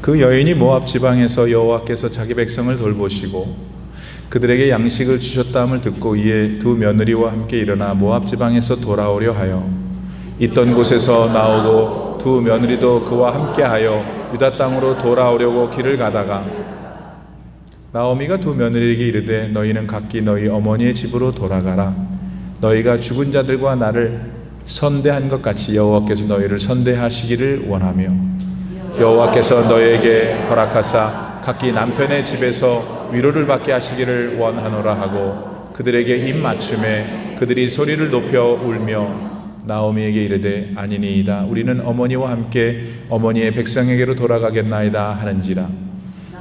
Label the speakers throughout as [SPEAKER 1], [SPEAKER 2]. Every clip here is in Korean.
[SPEAKER 1] 그 여인이 모압 지방에서 여호와께서 자기 백성을 돌보시고 그들에게 양식을 주셨다함을 듣고 이에 두 며느리와 함께 일어나 모압 지방에서 돌아오려 하여 있던 곳에서 나오고 두 며느리도 그와 함께하여 유다 땅으로 돌아오려고 길을 가다가 나오미가 두 며느리에게 이르되 너희는 각기 너희 어머니의 집으로 돌아가라. 너희가 죽은 자들과 나를 선대한 것 같이 여호와께서 너희를 선대하시기를 원하며 여호와께서 너희에게 허락하사 각기 남편의 집에서 위로를 받게 하시기를 원하노라 하고 그들에게 입 맞춤에 그들이 소리를 높여 울며 나오미에게 이르되 아니니이다. 우리는 어머니와 함께 어머니의 백성에게로 돌아가겠나이다 하는지라.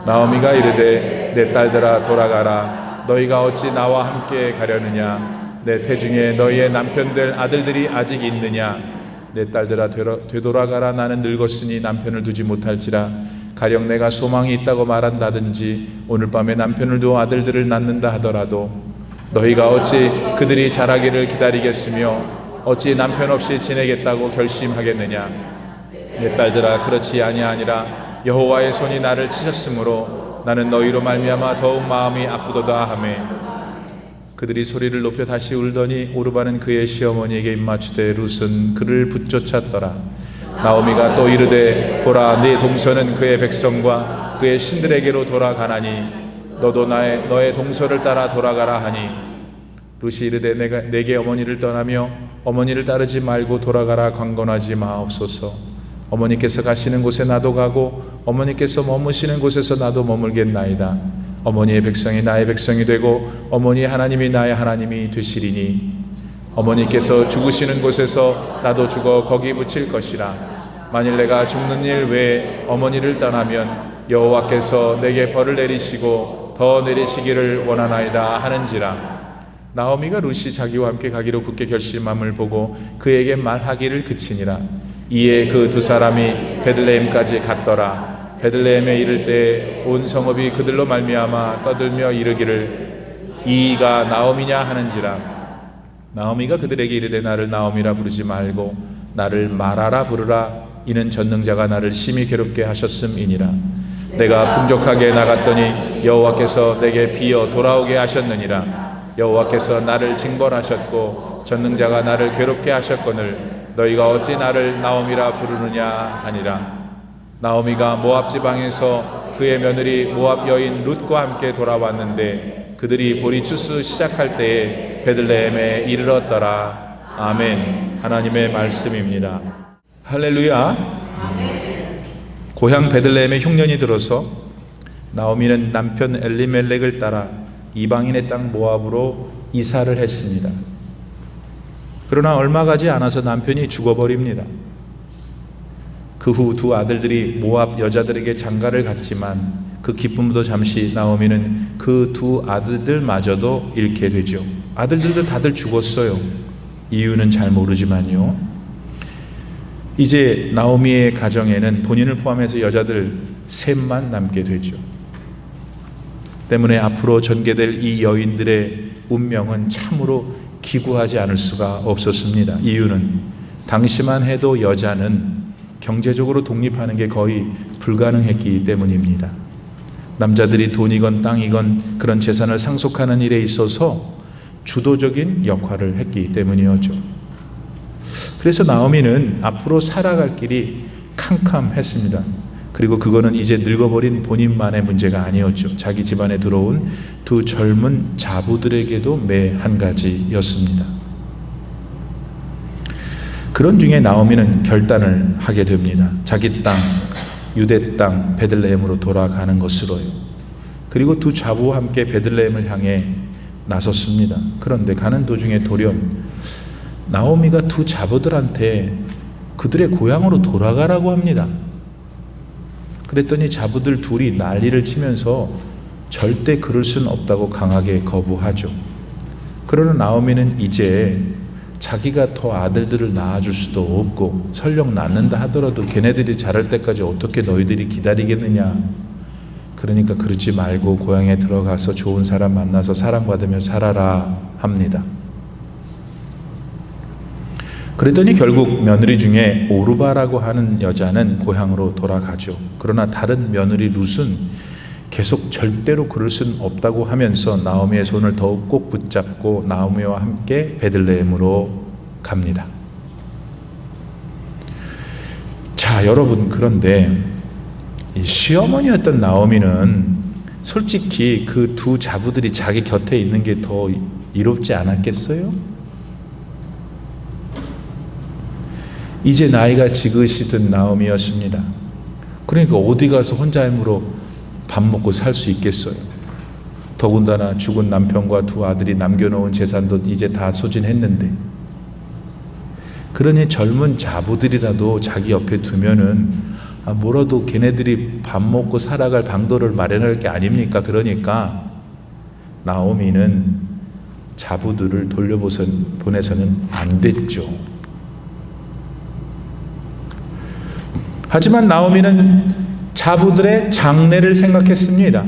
[SPEAKER 1] 나오미가 이르되 내 딸들아 돌아가라. 너희가 어찌 나와 함께 가려느냐. 내 태중에 너희의 남편 될 아들들이 아직 있느냐. 내 딸들아 되돌아가라. 나는 늙었으니 남편을 두지 못할지라. 가령 내가 소망이 있다고 말한다든지 오늘 밤에 남편을 두어 아들들을 낳는다 하더라도 너희가 어찌 그들이 자라기를 기다리겠으며 어찌 남편 없이 지내겠다고 결심하겠느냐. 내 딸들아 그렇지 아니하니라. 여호와의 손이 나를 치셨으므로 나는 너희로 말미암아 더욱 마음이 아프도다 하매 그들이 소리를 높여 다시 울더니 오르바는 그의 시어머니에게 입맞추되 룻은 그를 붙쫓았더라. 나오미가 또 이르되 보라 네 동서는 그의 백성과 그의 신들에게로 돌아가나니 너도 너의 동서를 따라 돌아가라 하니 룻이 이르되 내게 어머니를 떠나며 어머니를 따르지 말고 돌아가라 강건하지 마옵소서. 어머니께서 가시는 곳에 나도 가고 어머니께서 머무시는 곳에서 나도 머물겠나이다. 어머니의 백성이 나의 백성이 되고 어머니의 하나님이 나의 하나님이 되시리니 어머니께서 죽으시는 곳에서 나도 죽어 거기 묻힐 것이라. 만일 내가 죽는 일 외에 어머니를 떠나면 여호와께서 내게 벌을 내리시고 더 내리시기를 원하나이다 하는지라. 나오미가 룻이 자기와 함께 가기로 굳게 결심함을 보고 그에게 말하기를 그치니라. 이에 그 두 사람이 베들레헴까지 갔더라. 베들레헴에 이를 때 온 성읍이 그들로 말미암아 떠들며 이르기를 이가 나오미냐 하는지라. 나오미가 그들에게 이르되 나를 나오미라 부르지 말고 나를 마라라 부르라. 이는 전능자가 나를 심히 괴롭게 하셨음이니라. 내가 풍족하게 나갔더니 여호와께서 내게 비어 돌아오게 하셨느니라. 여호와께서 나를 징벌하셨고 전능자가 나를 괴롭게 하셨거늘 너희가 어찌 나를 나오미라 부르느냐 하니라. 나오미가 모압 지방에서 그의 며느리 모압 여인 룻과 함께 돌아왔는데 그들이 보리 추수 시작할 때에 베들레헴에 이르렀더라. 아멘. 하나님의 말씀입니다. 할렐루야. 고향 베들레헴에 흉년이 들어서 나오미는 남편 엘리멜렉을 따라 이방인의 땅 모압으로 이사를 했습니다. 그러나 얼마 가지 않아서 남편이 죽어버립니다. 그 후 두 아들들이 모압 여자들에게 장가를 갔지만 그 기쁨도 잠시 나오미는 그 두 아들들마저도 잃게 되죠. 아들들도 다들 죽었어요. 이유는 잘 모르지만요. 이제 나오미의 가정에는 본인을 포함해서 여자들 셋만 남게 되죠. 때문에 앞으로 전개될 이 여인들의 운명은 참으로 기구하지 않을 수가 없었습니다. 이유는 당시만 해도 여자는 경제적으로 독립하는 게 거의 불가능했기 때문입니다. 남자들이 돈이건 땅이건 그런 재산을 상속하는 일에 있어서 주도적인 역할을 했기 때문이었죠. 그래서 나오미는 앞으로 살아갈 길이 캄캄했습니다. 그리고 그거는 이제 늙어버린 본인만의 문제가 아니었죠. 자기 집안에 들어온 두 젊은 자부들에게도 매 한 가지였습니다. 그런 중에 나오미는 결단을 하게 됩니다. 자기 땅, 유대 땅 베들레헴으로 돌아가는 것으로요. 그리고 두 자부와 함께 베들레헴을 향해 나섰습니다. 그런데 가는 도중에 돌연 나오미가 두 자부들한테 그들의 고향으로 돌아가라고 합니다. 그랬더니 자부들 둘이 난리를 치면서 절대 그럴 수는 없다고 강하게 거부하죠. 그러나 나오미는 이제 자기가 더 아들들을 낳아줄 수도 없고 설령 낳는다 하더라도 걔네들이 자랄 때까지 어떻게 너희들이 기다리겠느냐. 그러니까 그러지 말고 고향에 들어가서 좋은 사람 만나서 사랑받으며 살아라 합니다. 그랬더니 결국 며느리 중에 오르바라고 하는 여자는 고향으로 돌아가죠. 그러나 다른 며느리 룻은 계속 절대로 그럴 수는 없다고 하면서 나오미의 손을 더욱 꼭 붙잡고 나오미와 함께 베들레헴으로 갑니다. 자, 여러분, 그런데 이 시어머니였던 나오미는 솔직히 그 두 자부들이 자기 곁에 있는 게 더 이롭지 않았겠어요? 이제 나이가 지긋이든 나오미였습니다. 그러니까 어디 가서 혼자 힘으로 밥 먹고 살 수 있겠어요? 더군다나 죽은 남편과 두 아들이 남겨놓은 재산도 이제 다 소진했는데, 그러니 젊은 자부들이라도 자기 옆에 두면은 뭐라도 걔네들이 밥 먹고 살아갈 방도를 마련할 게 아닙니까? 그러니까 나오미는 자부들을 돌려보내서는 안 됐죠. 하지만 나오미는 자부들의 장래를 생각했습니다.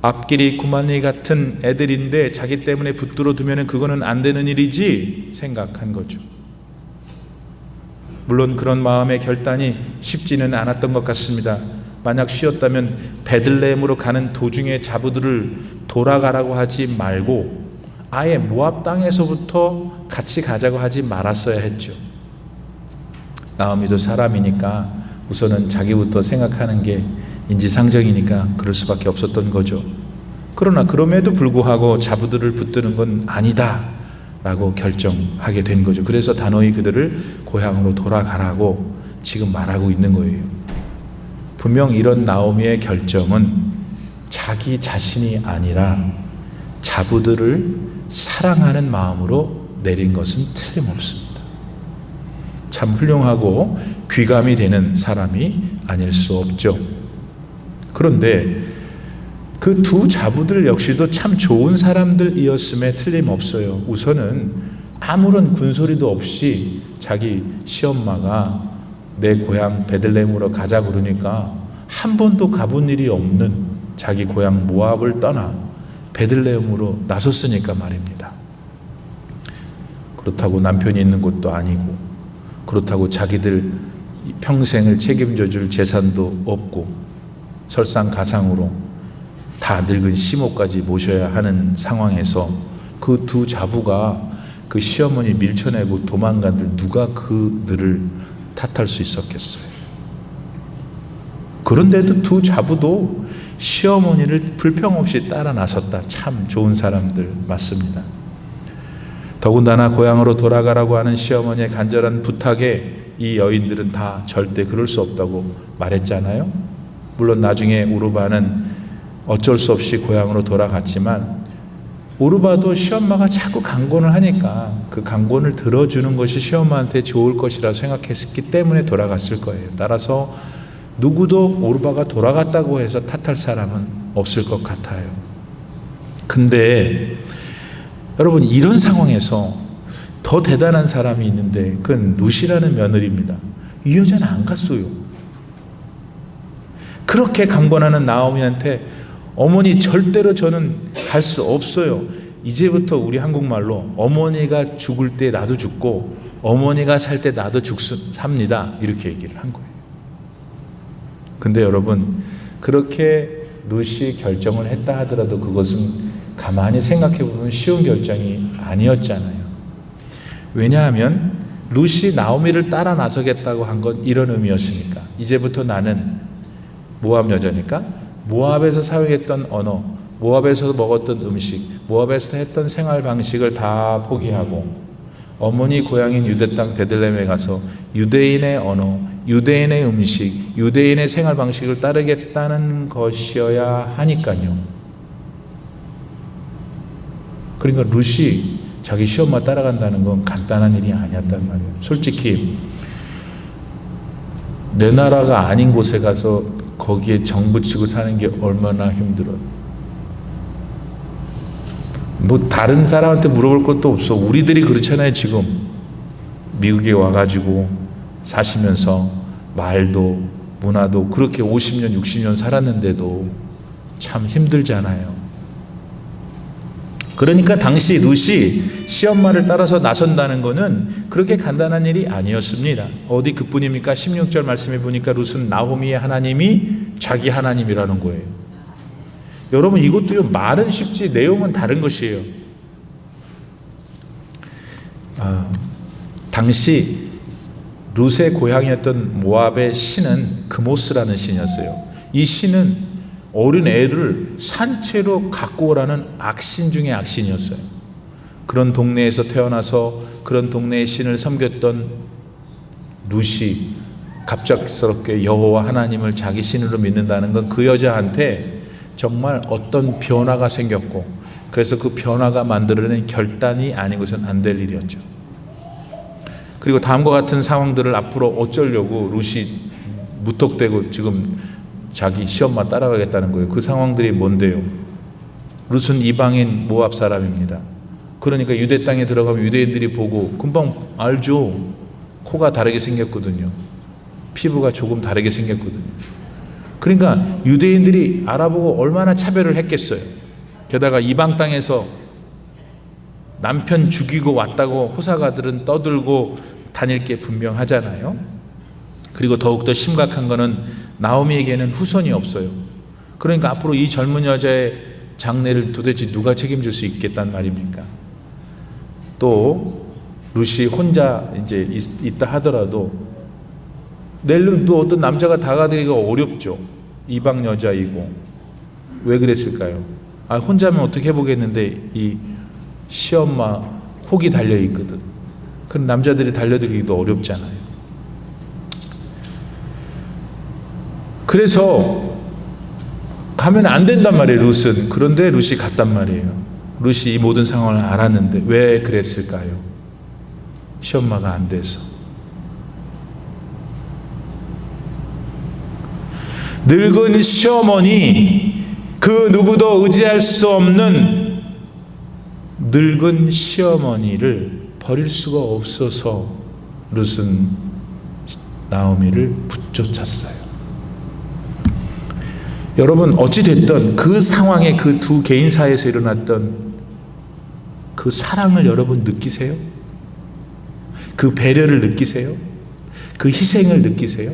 [SPEAKER 1] 앞길이 구만리 같은 애들인데 자기 때문에 붙들어 두면 그거는 안 되는 일이지 생각한 거죠. 물론 그런 마음의 결단이 쉽지는 않았던 것 같습니다. 만약 쉬었다면 베들레헴으로 가는 도중에 자부들을 돌아가라고 하지 말고 아예 모압 땅에서부터 같이 가자고 하지 말았어야 했죠. 나오미도 사람이니까 우선은 자기부터 생각하는 게 인지상정이니까 그럴 수밖에 없었던 거죠. 그러나 그럼에도 불구하고 자부들을 붙드는 건 아니다 라고 결정하게 된 거죠. 그래서 단호히 그들을 고향으로 돌아가라고 지금 말하고 있는 거예요. 분명 이런 나오미의 결정은 자기 자신이 아니라 자부들을 사랑하는 마음으로 내린 것은 틀림없습니다. 참 훌륭하고 귀감이 되는 사람이 아닐 수 없죠. 그런데 그 두 자부들 역시도 참 좋은 사람들이었음에 틀림없어요. 우선은 아무런 군소리도 없이 자기 시엄마가 내 고향 베들레헴으로 가자 그러니까 한 번도 가본 일이 없는 자기 고향 모압을 떠나 베들레헴으로 나섰으니까 말입니다. 그렇다고 남편이 있는 곳도 아니고, 그렇다고 자기들 평생을 책임져 줄 재산도 없고, 설상가상으로 다 늙은 시모까지 모셔야 하는 상황에서 그 두 자부가 그 시어머니 밀쳐내고 도망간들 누가 그들을 탓할 수 있었겠어요? 그런데도 두 자부도 시어머니를 불평 없이 따라 나섰다. 참 좋은 사람들 맞습니다. 더군다나 고향으로 돌아가라고 하는 시어머니의 간절한 부탁에 이 여인들은 다 절대 그럴 수 없다고 말했잖아요. 물론 나중에 오르바는 어쩔 수 없이 고향으로 돌아갔지만 오르바도 시엄마가 자꾸 강권을 하니까 그 강권을 들어주는 것이 시엄마한테 좋을 것이라 생각했기 때문에 돌아갔을 거예요. 따라서 누구도 오르바가 돌아갔다고 해서 탓할 사람은 없을 것 같아요. 근데 여러분, 이런 상황에서 더 대단한 사람이 있는데 그건 룻이라는 며느리입니다. 이 여자는 안 갔어요. 그렇게 강권하는 나오미한테 어머니 절대로 저는 갈 수 없어요. 이제부터 우리 한국말로 어머니가 죽을 때 나도 죽고 어머니가 살 때 나도 삽니다. 이렇게 얘기를 한 거예요. 근데 여러분, 그렇게 룻이 결정을 했다 하더라도 그것은 가만히 생각해 보면 쉬운 결정이 아니었잖아요. 왜냐하면 룻이 나오미를 따라 나서겠다고 한 건 이런 의미였으니까. 이제부터 나는 모압 여자니까 모압에서 사용했던 언어, 모압에서 먹었던 음식, 모압에서 했던 생활 방식을 다 포기하고 어머니 고향인 유대 땅 베들레헴에 가서 유대인의 언어, 유대인의 음식, 유대인의 생활 방식을 따르겠다는 것이어야 하니까요. 그러니까 룻이 자기 시엄마 따라간다는 건 간단한 일이 아니었단 말이에요. 솔직히 내 나라가 아닌 곳에 가서 거기에 정붙이고 사는 게 얼마나 힘들어요. 뭐 다른 사람한테 물어볼 것도 없어. 우리들이 그렇잖아요. 지금 미국에 와가지고 사시면서 말도 문화도 그렇게 50년 60년 살았는데도 참 힘들잖아요. 그러니까 당시 룻이 시엄마를 따라서 나선다는 것은 그렇게 간단한 일이 아니었습니다. 어디 그뿐입니까? 16절 말씀에 보니까 룻은 나오미의 하나님이 자기 하나님이라는 거예요. 여러분, 이것도요, 말은 쉽지 내용은 다른 것이에요. 당시 룻의 고향이었던 모압의 신은 그모스라는 신이었어요. 이 신은 어린 애를 산채로 갖고 오라는 악신 중에 악신이었어요. 그런 동네에서 태어나서 그런 동네의 신을 섬겼던 룻이 갑작스럽게 여호와 하나님을 자기 신으로 믿는다는 건 그 여자한테 정말 어떤 변화가 생겼고, 그래서 그 변화가 만들어낸 결단이 아니고선 안 될 일이었죠. 그리고 다음과 같은 상황들을 앞으로 어쩌려고 룻이 무턱대고 지금 자기 시엄마 따라가겠다는 거예요. 그 상황들이 뭔데요? 룻은 이방인 모압 사람입니다. 그러니까 유대 땅에 들어가면 유대인들이 보고 금방 알죠. 코가 다르게 생겼거든요. 피부가 조금 다르게 생겼거든요. 그러니까 유대인들이 알아보고 얼마나 차별을 했겠어요. 게다가 이방 땅에서 남편 죽이고 왔다고 호사가들은 떠들고 다닐 게 분명하잖아요. 그리고 더욱더 심각한 거는 나오미에게는 후손이 없어요. 그러니까 앞으로 이 젊은 여자의 장래를 도대체 누가 책임질 수 있겠단 말입니까? 또 룻이 혼자 이제 있다 하더라도 낼름도 어떤 남자가 다가들기가 어렵죠. 이방 여자이고. 왜 그랬을까요? 혼자면 어떻게 해보겠는데 이 시엄마 혹이 달려있거든. 그런 남자들이 달려들기도 어렵잖아요. 그래서 가면 안 된단 말이에요, 룻은. 그런데 룻이 갔단 말이에요. 룻이 이 모든 상황을 알았는데 왜 그랬을까요? 시엄마가 안 돼서. 늙은 시어머니, 그 누구도 의지할 수 없는 늙은 시어머니를 버릴 수가 없어서 룻은 나오미를 붙쫓았어요. 여러분, 어찌됐든 그 상황에 그 두 개인 사이에서 일어났던 그 사랑을 여러분 느끼세요? 그 배려를 느끼세요? 그 희생을 느끼세요?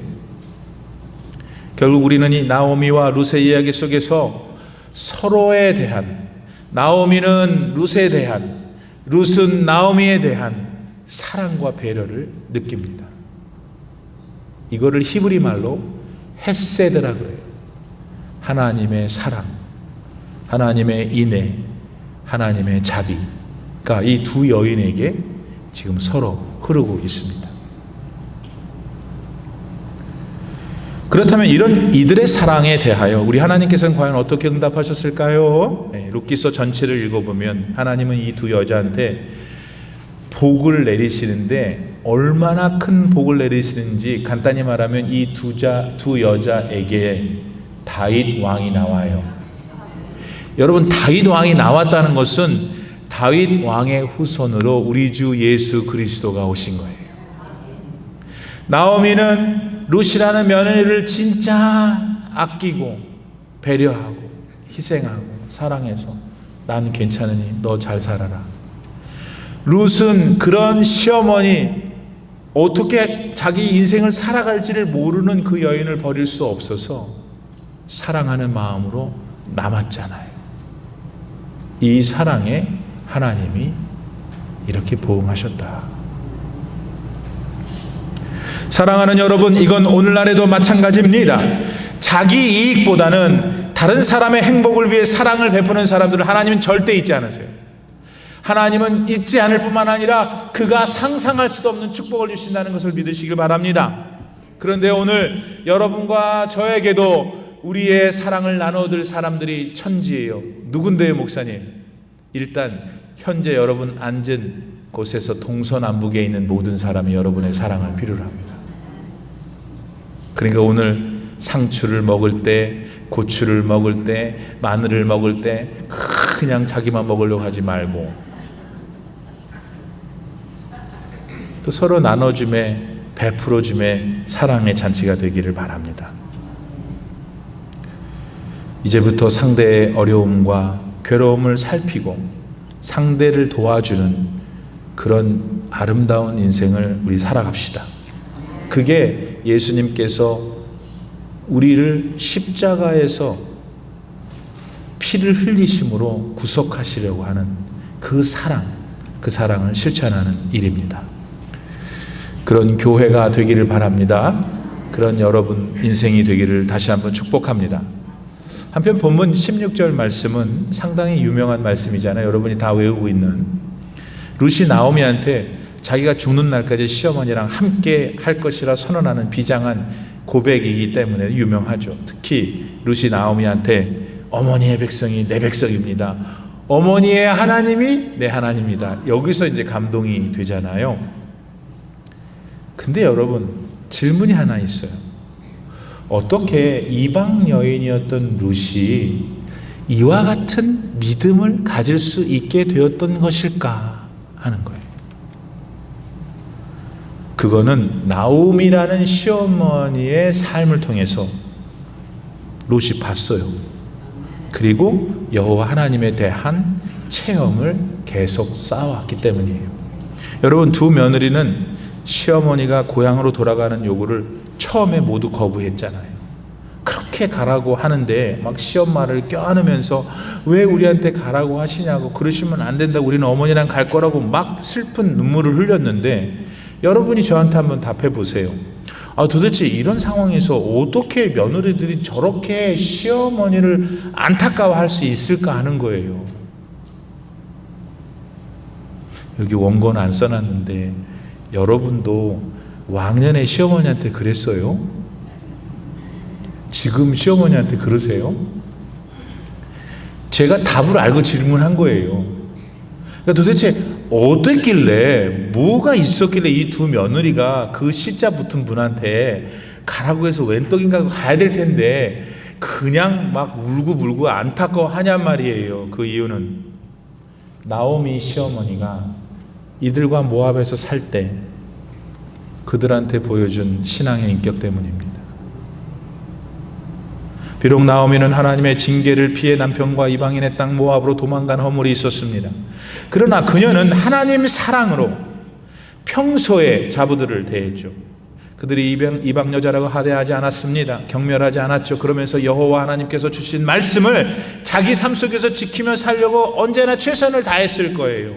[SPEAKER 1] 결국 우리는 이 나오미와 룻의 이야기 속에서 서로에 대한, 나오미는 룻에 대한, 룻은 나오미에 대한 사랑과 배려를 느낍니다. 이거를 히브리 말로 헤세드라 그래요. 하나님의 사랑, 하나님의 인애, 하나님의 자비가 이 두 여인에게 지금 서로 흐르고 있습니다. 그렇다면 이런 이들의 사랑에 대하여 우리 하나님께서는 과연 어떻게 응답하셨을까요? 룻기서 전체를 읽어보면 하나님은 이 두 여자한테 복을 내리시는데 얼마나 큰 복을 내리시는지 간단히 말하면 이 두 여자에게 다윗 왕이 나와요. 여러분, 다윗 왕이 나왔다는 것은 다윗 왕의 후손으로 우리 주 예수 그리스도가 오신 거예요. 나오미는 룻이라는 며느리를 진짜 아끼고 배려하고 희생하고 사랑해서 난 괜찮으니 너 잘 살아라. 룻은 그런 시어머니, 어떻게 자기 인생을 살아갈지를 모르는 그 여인을 버릴 수 없어서 사랑하는 마음으로 남았잖아요. 이 사랑에 하나님이 이렇게 보응하셨다. 사랑하는 여러분, 이건 오늘날에도 마찬가지입니다. 자기 이익보다는 다른 사람의 행복을 위해 사랑을 베푸는 사람들을 하나님은 절대 잊지 않으세요. 하나님은 잊지 않을 뿐만 아니라 그가 상상할 수도 없는 축복을 주신다는 것을 믿으시길 바랍니다. 그런데 오늘 여러분과 저에게도 우리의 사랑을 나눠줄 사람들이 천지예요. 누군데요, 목사님? 일단 현재 여러분 앉은 곳에서 동서남북에 있는 모든 사람이 여러분의 사랑을 필요로 합니다. 그러니까 오늘 상추를 먹을 때, 고추를 먹을 때, 마늘을 먹을 때 그냥 자기만 먹으려고 하지 말고 또 서로 나눠줌에, 베풀어줌에 사랑의 잔치가 되기를 바랍니다. 이제부터 상대의 어려움과 괴로움을 살피고 상대를 도와주는 그런 아름다운 인생을 우리 살아갑시다. 그게 예수님께서 우리를 십자가에서 피를 흘리심으로 구속하시려고 하는 그 사랑을 실천하는 일입니다. 그런 교회가 되기를 바랍니다. 그런 여러분 인생이 되기를 다시 한번 축복합니다. 한편 본문 16절 말씀은 상당히 유명한 말씀이잖아요. 여러분이 다 외우고 있는, 룻이 나오미한테 자기가 죽는 날까지 시어머니랑 함께 할 것이라 선언하는 비장한 고백이기 때문에 유명하죠. 특히 룻이 나오미한테 어머니의 백성이 내 백성입니다, 어머니의 하나님이 내 하나님이다, 여기서 이제 감동이 되잖아요. 근데 여러분, 질문이 하나 있어요. 어떻게 이방 여인이었던 룻이 이와 같은 믿음을 가질 수 있게 되었던 것일까 하는 거예요. 그거는 나오미라는 시어머니의 삶을 통해서 룻이 봤어요. 그리고 여호와 하나님에 대한 체험을 계속 쌓아왔기 때문이에요. 여러분, 두 며느리는 시어머니가 고향으로 돌아가는 요구를 처음에 모두 거부했잖아요. 그렇게 가라고 하는데 막 시엄마를 껴안으면서 왜 우리한테 가라고 하시냐고, 그러시면 안 된다고, 우리는 어머니랑 갈 거라고 막 슬픈 눈물을 흘렸는데, 여러분이 저한테 한번 답해 보세요. 도대체 이런 상황에서 어떻게 며느리들이 저렇게 시어머니를 안타까워할 수 있을까 하는 거예요. 여기 원고는 안 써놨는데 여러분도 왕년에 시어머니한테 그랬어요? 지금 시어머니한테 그러세요? 제가 답을 알고 질문한 거예요. 그러니까 도대체 어땠길래, 뭐가 있었길래 이 두 며느리가 그 시자 붙은 분한테 가라고 해서 웬 떡인가 가야 될 텐데 그냥 막 울고불고 안타까워하냔 말이에요. 그 이유는 나오미 시어머니가 이들과 모압에서 살 때 그들한테 보여준 신앙의 인격 때문입니다. 비록 나오미는 하나님의 징계를 피해 남편과 이방인의 땅 모압으로 도망간 허물이 있었습니다. 그러나 그녀는 하나님 사랑으로 평소에 자부들을 대했죠. 그들이 이방 여자라고 하대하지 않았습니다. 경멸하지 않았죠. 그러면서 여호와 하나님께서 주신 말씀을 자기 삶 속에서 지키며 살려고 언제나 최선을 다했을 거예요.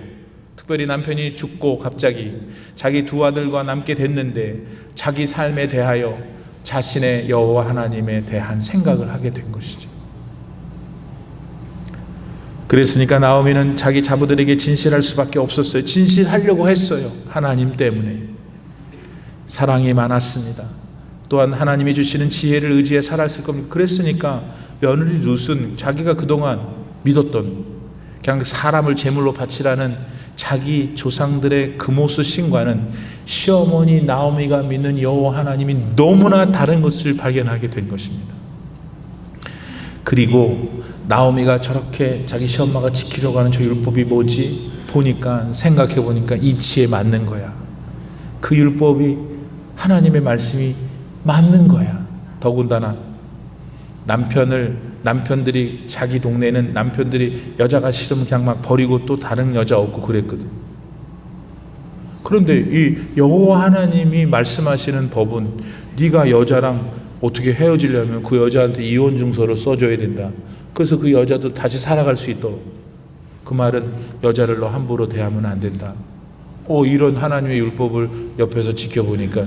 [SPEAKER 1] 특별히 남편이 죽고 갑자기 자기 두 아들과 남게 됐는데 자기 삶에 대하여 자신의 여호와 하나님에 대한 생각을 하게 된 것이죠. 그랬으니까 나오미는 자기 자부들에게 진실할 수밖에 없었어요. 진실하려고 했어요. 하나님 때문에. 사랑이 많았습니다. 또한 하나님이 주시는 지혜를 의지해 살았을 겁니다. 그랬으니까 며느리 룻은 자기가 그동안 믿었던, 그냥 사람을 제물로 바치라는 자기 조상들의 금오스 신과는 시어머니 나오미가 믿는 여호와 하나님이 너무나 다른 것을 발견하게 된 것입니다. 그리고 나오미가 저렇게 자기 시엄마가 지키려고 하는 저 율법이 뭐지? 생각해 보니까 이치에 맞는 거야. 그 율법이 하나님의 말씀이 맞는 거야. 더군다나 남편들이 자기 동네는 남편들이 여자가 싫으면 그냥 막 버리고 또 다른 여자 얻고 그랬거든. 그런데 이 여호와 하나님이 말씀하시는 법은 네가 여자랑 어떻게 헤어지려면 그 여자한테 이혼 증서를 써줘야 된다. 그래서 그 여자도 다시 살아갈 수 있도록. 그 말은 여자를 너 함부로 대하면 안 된다. 이런 하나님의 율법을 옆에서 지켜보니까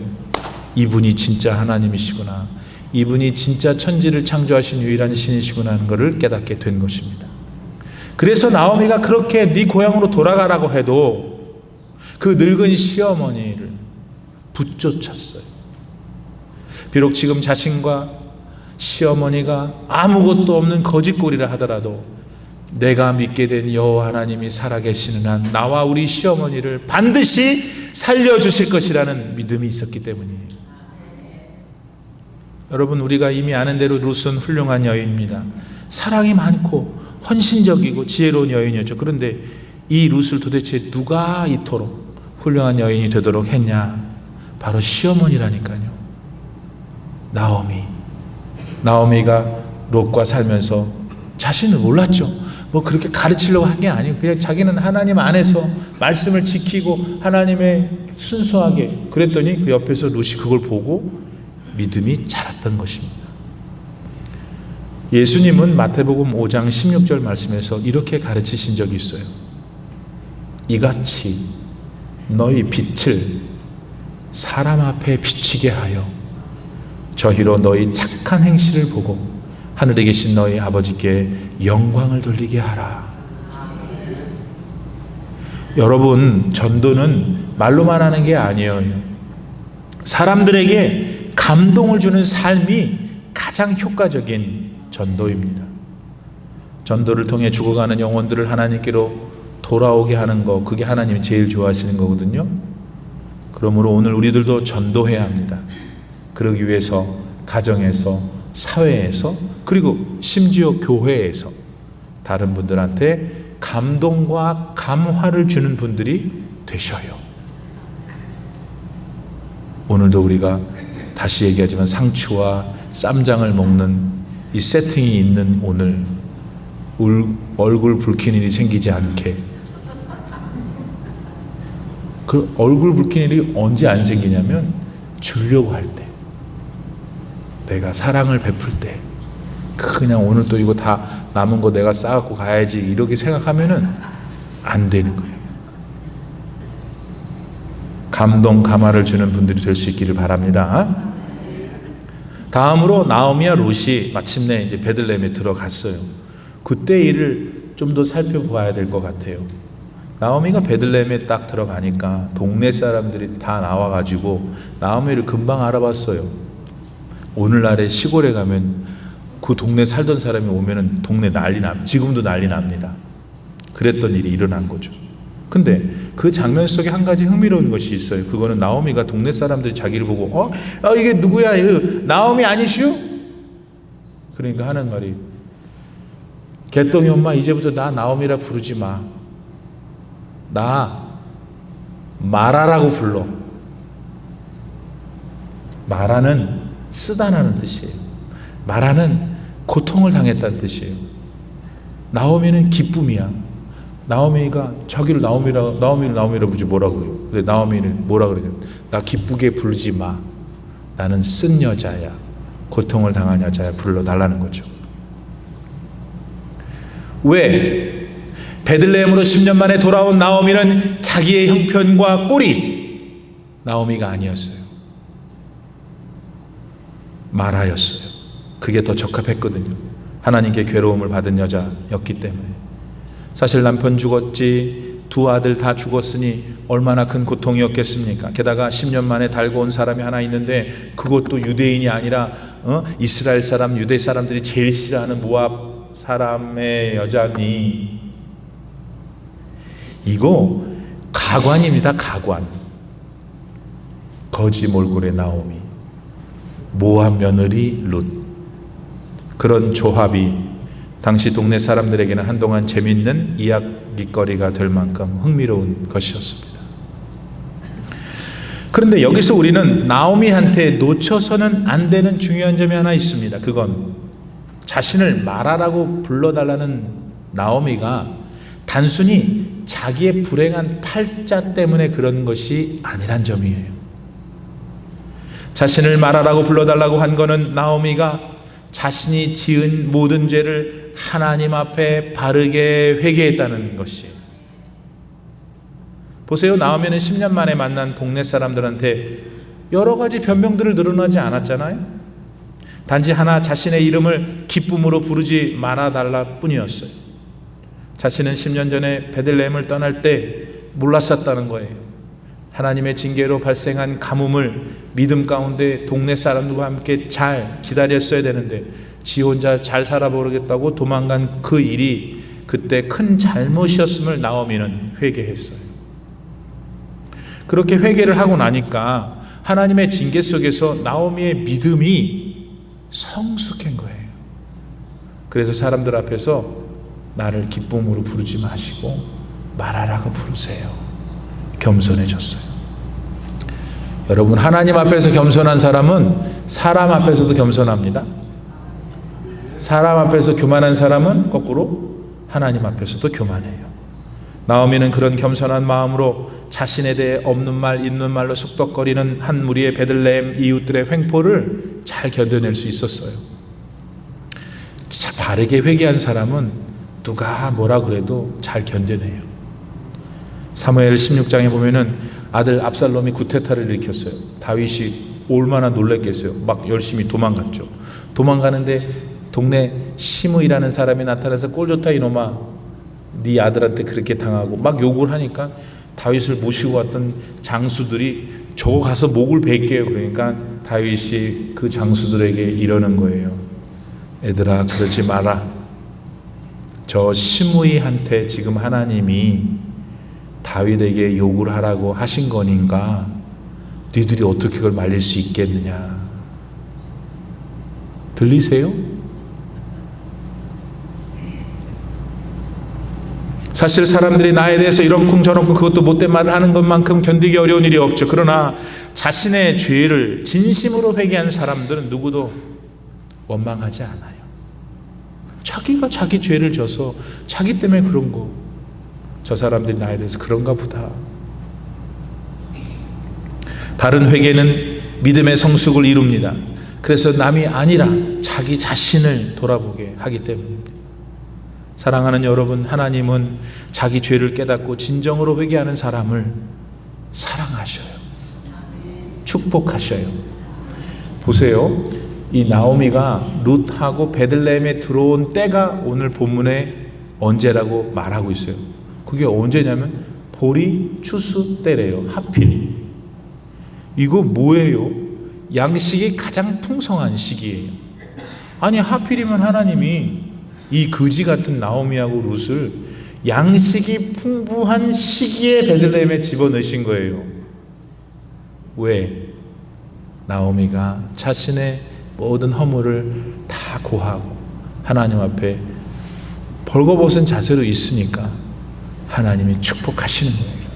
[SPEAKER 1] 이분이 진짜 하나님이시구나, 이분이 진짜 천지를 창조하신 유일한 신이시구나 하는 것을 깨닫게 된 것입니다. 그래서 나오미가 그렇게 네 고향으로 돌아가라고 해도 그 늙은 시어머니를 붙쫓았어요. 비록 지금 자신과 시어머니가 아무것도 없는 거짓골이라 하더라도 내가 믿게 된 여호와 하나님이 살아계시는 한 나와 우리 시어머니를 반드시 살려주실 것이라는 믿음이 있었기 때문이에요. 여러분, 우리가 이미 아는 대로 룻은 훌륭한 여인입니다. 사랑이 많고 헌신적이고 지혜로운 여인이었죠. 그런데 이 룻을 도대체 누가 이토록 훌륭한 여인이 되도록 했냐? 바로 시어머니라니까요. 나오미가 롯과 살면서 자신은 몰랐죠. 뭐 그렇게 가르치려고 한 게 아니고 그냥 자기는 하나님 안에서 말씀을 지키고 하나님의 순수하게 그랬더니 그 옆에서 룻이 그걸 보고 믿음이 자랐던 것입니다. 예수님은 마태복음 5장 16절 말씀에서 이렇게 가르치신 적이 있어요. 이같이 너희 빛을 사람 앞에 비치게 하여 저희로 너희 착한 행실을 보고 하늘에 계신 너희 아버지께 영광을 돌리게 하라. 여러분, 전도는 말로만 하는 게 아니에요. 사람들에게 감동을 주는 삶이 가장 효과적인 전도입니다. 전도를 통해 죽어가는 영혼들을 하나님께로 돌아오게 하는 거, 그게 하나님이 제일 좋아하시는 거거든요. 그러므로 오늘 우리들도 전도해야 합니다. 그러기 위해서 가정에서, 사회에서, 그리고 심지어 교회에서 다른 분들한테 감동과 감화를 주는 분들이 되셔요. 오늘도 우리가 다시 얘기하지만 상추와 쌈장을 먹는 이 세팅이 있는 오늘 얼굴 붉힌 일이 생기지 않게. 그 얼굴 붉힌 일이 언제 안 생기냐면 주려고 할 때, 내가 사랑을 베풀 때, 그냥 오늘 또 이거 다 남은 거 내가 싸갖고 가야지 이렇게 생각하면은 안 되는 거예요. 감동 감화를 주는 분들이 될 수 있기를 바랍니다. 다음으로 나오미와 룻이 마침내 이제 베들레헴에 들어갔어요. 그때 일을 좀 더 살펴봐야 될 것 같아요. 나오미가 베들레헴에 딱 들어가니까 동네 사람들이 다 나와가지고 나오미를 금방 알아봤어요. 오늘날에 시골에 가면 그 동네 살던 사람이 오면은 동네 난리 납니다. 지금도 난리 납니다. 그랬던 일이 일어난 거죠. 근데 그 장면 속에 한 가지 흥미로운 것이 있어요. 그거는 나오미가 동네 사람들이 자기를 보고 이게 누구야? 나오미 아니슈? 그러니까 하는 말이, 개똥이 엄마 이제부터 나 나오미라 부르지 마. 나 마라라고 불러. 마라는 쓰다라는 뜻이에요. 마라는 고통을 당했다는 뜻이에요. 나오미는 기쁨이야. 나오미가 자기를 나오미를 부르지 뭐라고요? 근데 나오미를 뭐라 그러냐? 나 기쁘게 부르지 마. 나는 쓴 여자야. 고통을 당한 여자야. 불러달라는 거죠. 왜? 베들레헴으로 10년 만에 돌아온 나오미는 자기의 형편과 꼴이 나오미가 아니었어요. 마라였어요. 그게 더 적합했거든요. 하나님께 괴로움을 받은 여자였기 때문에. 사실 남편 죽었지, 두 아들 다 죽었으니 얼마나 큰 고통이었겠습니까? 게다가 10년 만에 달고 온 사람이 하나 있는데 그것도 유대인이 아니라 이스라엘 사람, 유대 사람들이 제일 싫어하는 모압 사람의 여자니. 이거 가관입니다. 가관. 거지 몰골의 나오미, 모압 며느리 룻. 그런 조합이 당시 동네 사람들에게는 한동안 재밌는 이야기거리가 될 만큼 흥미로운 것이었습니다. 그런데 여기서 우리는 나오미한테 놓쳐서는 안 되는 중요한 점이 하나 있습니다. 그건 자신을 마라라고 불러달라는 나오미가 단순히 자기의 불행한 팔자 때문에 그런 것이 아니란 점이에요. 자신을 마라라고 불러달라고 한 거는 나오미가 자신이 지은 모든 죄를 하나님 앞에 바르게 회개했다는 것이에요. 보세요. 나오미는 10년 만에 만난 동네 사람들한테 여러 가지 변명들을 늘어나지 않았잖아요. 단지 하나, 자신의 이름을 기쁨으로 부르지 말아달라 뿐이었어요. 자신은 10년 전에 베들레헴을 떠날 때 몰랐었다는 거예요. 하나님의 징계로 발생한 가뭄을 믿음 가운데 동네 사람들과 함께 잘 기다렸어야 되는데 지 혼자 잘 살아보겠다고 도망간 그 일이 그때 큰 잘못이었음을 나오미는 회개했어요. 그렇게 회개를 하고 나니까 하나님의 징계 속에서 나오미의 믿음이 성숙한 거예요. 그래서 사람들 앞에서 나를 기쁨으로 부르지 마시고 마라라고 부르세요. 겸손해졌어요. 여러분, 하나님 앞에서 겸손한 사람은 사람 앞에서도 겸손합니다. 사람 앞에서 교만한 사람은 거꾸로 하나님 앞에서도 교만해요. 나오미는 그런 겸손한 마음으로 자신에 대해 없는 말 있는 말로 쑥덕거리는 한 무리의 베들레헴 이웃들의 횡포를 잘 견뎌낼 수 있었어요. 진짜 바르게 회개한 사람은 누가 뭐라 그래도 잘 견뎌내요. 사무엘 16장에 보면은 아들 압살롬이 구테타를 일으켰어요. 다윗이 얼마나 놀랬겠어요. 막 열심히 도망갔죠. 도망가는데 동네 시므이라는 사람이 나타나서 꼴 좋다 이놈아, 네 아들한테 그렇게 당하고 막 욕을 하니까 다윗을 모시고 왔던 장수들이 저거 가서 목을 베게요. 그러니까 다윗이 그 장수들에게 이러는 거예요. 얘들아, 그러지 마라. 저 시므이한테 지금 하나님이 다윗에게 욕을 하라고 하신 거니까 니들이 어떻게 그걸 말릴 수 있겠느냐. 들리세요? 사실 사람들이 나에 대해서 이런쿵 저런쿵 그것도 못된 말을 하는 것만큼 견디기 어려운 일이 없죠. 그러나 자신의 죄를 진심으로 회개한 사람들은 누구도 원망하지 않아요. 자기가 자기 죄를 져서 자기 때문에 그런 거, 저 사람들이 나에 대해서 그런가 보다. 바른 회개는 믿음의 성숙을 이룹니다. 그래서 남이 아니라 자기 자신을 돌아보게 하기 때문입니다. 사랑하는 여러분, 하나님은 자기 죄를 깨닫고 진정으로 회개하는 사람을 사랑하셔요. 축복하셔요. 보세요. 이 나오미가 룻하고 베들레헴에 들어온 때가 오늘 본문에 언제라고 말하고 있어요. 그게 언제냐면 보리 추수 때래요. 하필. 이거 뭐예요? 양식이 가장 풍성한 시기예요. 아니 하필이면 하나님이 이 거지 같은 나오미하고 룻을 양식이 풍부한 시기에 베들레헴에 집어넣으신 거예요. 왜? 나오미가 자신의 모든 허물을 다 고하고 하나님 앞에 벌거벗은 자세로 있으니까 하나님이 축복하시는 거예요.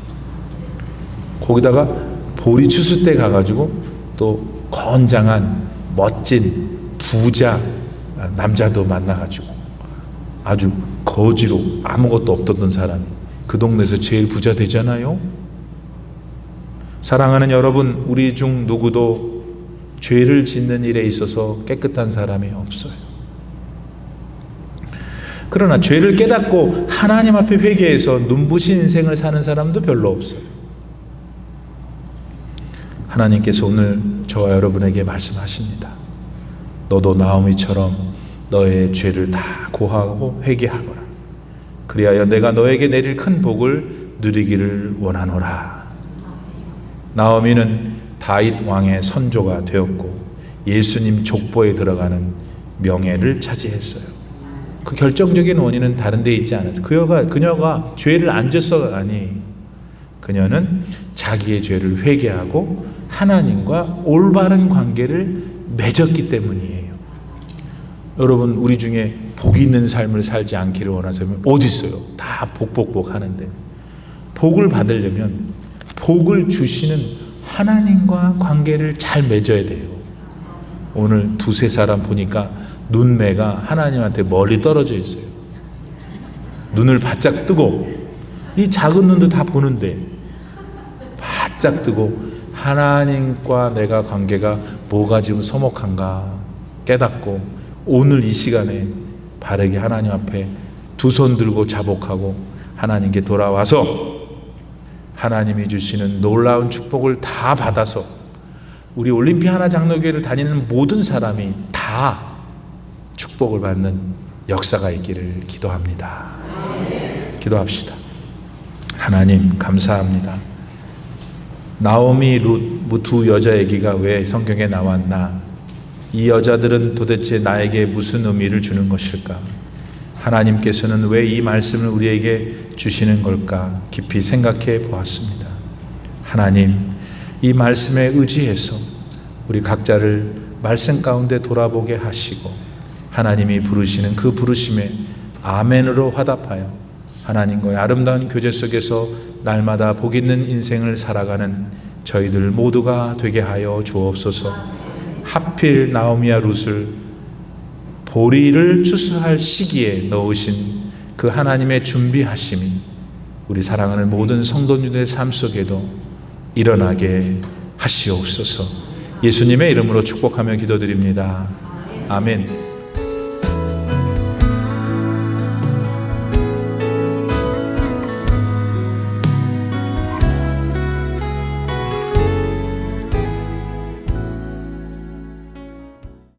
[SPEAKER 1] 거기다가 보리 추수 때 가가지고 또 건장한 멋진 부자 남자도 만나가지고 아주 거지로 아무것도 없던 사람이 그 동네에서 제일 부자 되잖아요. 사랑하는 여러분, 우리 중 누구도 죄를 짓는 일에 있어서 깨끗한 사람이 없어요. 그러나 죄를 깨닫고 하나님 앞에 회개해서 눈부신 인생을 사는 사람도 별로 없어요. 하나님께서 오늘 저와 여러분에게 말씀하십니다. 너도 나오미처럼 너의 죄를 다 고하고 회개하거라. 그리하여 내가 너에게 내릴 큰 복을 누리기를 원하노라. 나오미는 다윗 왕의 선조가 되었고 예수님 족보에 들어가는 명예를 차지했어요. 그 결정적인 원인은 다른 데 있지 않아서 그녀가 죄를 안 졌어가 아니, 그녀는 자기의 죄를 회개하고 하나님과 올바른 관계를 맺었기 때문이에요. 여러분, 우리 중에 복 있는 삶을 살지 않기를 원하는 사람이 어디 있어요? 다 복 하는데, 복을 받으려면 복을 주시는 하나님과 관계를 잘 맺어야 돼요. 오늘 두세 사람 보니까 눈매가 하나님한테 멀리 떨어져 있어요. 눈을 바짝 뜨고, 이 작은 눈도 다 보는데 바짝 뜨고 하나님과 내가 관계가 뭐가 지금 서먹한가 깨닫고 오늘 이 시간에 바르게 하나님 앞에 두 손 들고 자복하고 하나님께 돌아와서 하나님이 주시는 놀라운 축복을 다 받아서 우리 올림픽 하나 장로교회를 다니는 모든 사람이 다 축복을 받는 역사가 있기를 기도합니다. 기도합시다. 하나님 감사합니다. 나오미, 룻 두 여자 얘기가 왜 성경에 나왔나? 이 여자들은 도대체 나에게 무슨 의미를 주는 것일까? 하나님께서는 왜 이 말씀을 우리에게 주시는 걸까? 깊이 생각해 보았습니다. 하나님, 이 말씀에 의지해서 우리 각자를 말씀 가운데 돌아보게 하시고 하나님이 부르시는 그 부르심에 아멘으로 화답하여 하나님과의 아름다운 교제 속에서 날마다 복 있는 인생을 살아가는 저희들 모두가 되게 하여 주옵소서. 하필 나오미와 룻을 보리를 추수할 시기에 넣으신 그 하나님의 준비하심이 우리 사랑하는 모든 성도님들의 삶 속에도 일어나게 하시옵소서. 예수님의 이름으로 축복하며 기도드립니다. 아멘.